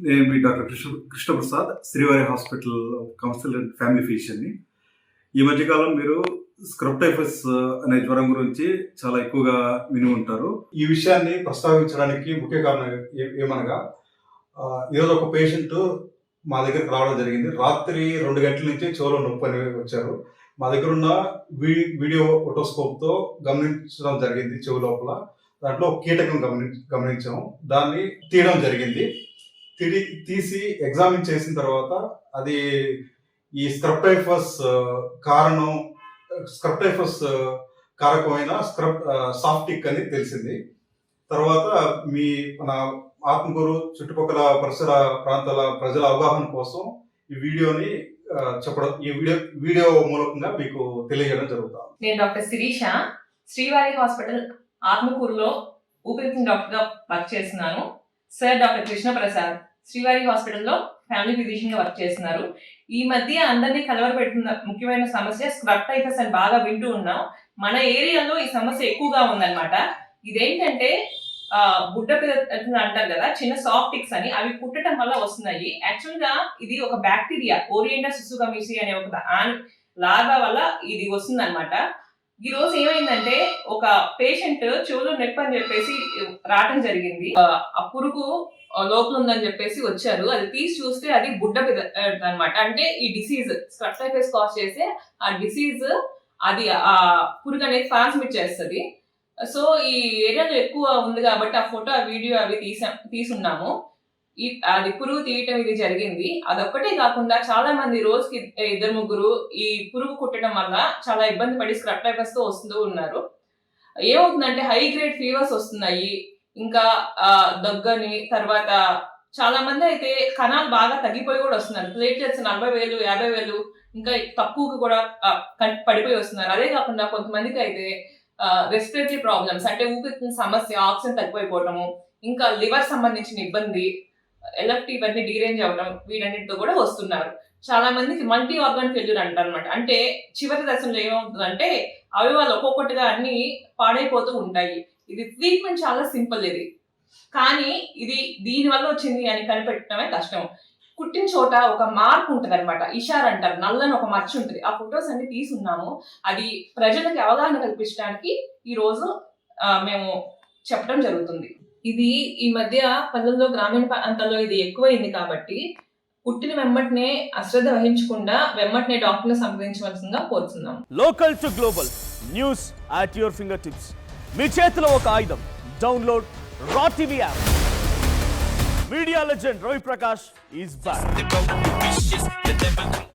నేను మీ డాక్టర్ కృష్ణప్రసాద్, శ్రీవారి hospital councillor family ఫిజిషియన్ని. ఈ మధ్యకాలం మీరు స్క్రబ్ టైఫస్ అనే జ్వరం గురించి చాలా ఎక్కువగా విని ఉంటారు. ఈ విషయాన్ని ప్రస్తావించడానికి ముఖ్య కారణం ఏమనగా, ఈరోజు ఒక పేషెంట్ మా దగ్గరికి రావడం జరిగింది. రాత్రి 2 గంటల నుంచి చెవులో నొప్పి అని వచ్చారు. మా దగ్గర ఉన్న వీడియో ఫోటోస్కోప్తో గమనించడం జరిగింది. చెవు లోపల దాంట్లో కీటకం గమనించాము. దాన్ని తీయడం జరిగింది. తీసి ఎగ్జామిన్ చేసిన తర్వాత అది ఈ స్క్రబ్ టైఫస్ కారకమైన సాఫ్టిక్ అని తెలిసింది. తర్వాత మన ఆత్మకూరు చుట్టుపక్కల పరిసర ప్రాంతాల ప్రజల అవగాహన కోసం ఈ వీడియోని చెప్పడం, ఈ వీడియో మూలకంగా మీకు తెలియజేయడం జరుగుతుంది. నేను డాక్టర్ శిరీష, శ్రీవారి హాస్పిటల్ ఆత్మకూరులో ఊపిరితిత్తుల డాక్టర్గా వర్క్ చేస్తున్నాను. సార్ డాక్టర్ కృష్ణప్రసాద్ శ్రీవారి హాస్పిటల్లో ఫ్యామిలీ ఫిజిషియన్ గా వర్క్ చేస్తున్నారు. ఈ మధ్య అందరినీ కలవరపెడుతున్న ముఖ్యమైన సమస్య స్క్రబ్ టైఫస్ అని బాగా వింటూ ఉన్నాం. మన ఏరియాలో ఈ సమస్య ఎక్కువగా ఉందన్నమాట. ఇదేంటంటే బుడ్డ పిల్లలు అంటారు కదా, చిన్న సాఫ్టిక్స్ అని, అవి పుట్టడం వల్ల వస్తున్నాయి. యాక్చువల్ గా ఇది ఒక బ్యాక్టీరియా, ఓరియంటా సుసుగమిసి అనే ఒక లార్వా వల్ల ఇది వస్తుంది అనమాట. ఈ రోజు ఏమైందంటే, ఒక పేషెంట్ చెవులో నొప్పి అని చెప్పేసి రావడం జరిగింది. ఆ పురుగు లోపల ఉందని చెప్పేసి వచ్చారు. అది తీసి చూస్తే అది బుడ్డ అనమాట. అంటే ఈ డిసీజ్ స్క్రబ్ టైఫస్ కాజ్ చేసే ఆ డిసీజ్ అది ఆ పురుగు అనేది ట్రాన్స్మిట్ చేస్తుంది. సో ఈ ఏరియాలో ఎక్కువ ఉంది కాబట్టి ఆ ఫోటో, ఆ వీడియో అవి తీసున్నాము. అది పురుగు తీయటం ఇది జరిగింది. అదొక్కటే కాకుండా చాలా మంది రోజుకి 2-3 ఈ పురుగు కుట్టడం వల్ల చాలా ఇబ్బంది పడి స్క్రబ్ టైఫస్ తో వస్తూ ఉన్నారు. ఏమవుతుందంటే హై గ్రేడ్ ఫీవర్స్ వస్తున్నాయి, ఇంకా దగ్గని, తర్వాత చాలా మంది అయితే కణాలు బాగా తగ్గిపోయి కూడా వస్తున్నారు. ప్లేట్లెట్స్ 40,000, 50,000 ఇంకా తక్కువకి కూడా పడిపోయి వస్తున్నారు. అదే కాకుండా కొంతమందికి అయితే రెస్పిరేటరీ ప్రాబ్లమ్స్, అంటే ఊపిరితిత్తుల సమస్య, ఆక్సిజన్ తగ్గిపోవటము, ఇంకా లివర్ సంబంధించిన ఇబ్బంది, ఎల్ఎఫ్టీ ఇవన్నీ డీరేంజ్ అవ్వడం, వీటన్నిటితో కూడా వస్తున్నారు. చాలా మందికి మల్టీ ఆర్గాన్ ఫెయిల్యూర్ అంటారు అనమాట. అంటే చివరి దశలో ఏమవుతుందంటే అవయవాలు ఒక్కొక్కటిగా అన్ని పాడైపోతూ ఉంటాయి. ఇది ట్రీట్మెంట్ చాలా సింపుల్ ఇది, కానీ ఇది దీని వల్ల వచ్చింది అని కనిపెట్టడమే కష్టం. కుట్టిన చోట ఒక మార్క్ ఉంటుంది అనమాట, ఇషార్ అంటారు, నల్లని ఒక మచ్చ ఉంటుంది. ఆ ఫొటోస్ అన్ని తీసున్నాము. అది ప్రజలకి అవగాహన కల్పించడానికి ఈ రోజు మేము చెప్పడం జరుగుతుంది. ఇది ఈ మధ్య పల్లెల్లో, గ్రామీణ ప్రాంతాల్లో ఇది ఎక్కువైంది కాబట్టి పుట్టిన వెంబటనే అశ్రద్ధ వహించకుండా వెంబటనే డాక్టర్ని సంప్రదించవలసిందిగా కోరుతున్నాం. Local to global news at your finger tips. మీ చేతిలో ఒక ఆయుధం. డౌన్లోడ్ రా TV app. Media legend Ravi Prakash is back.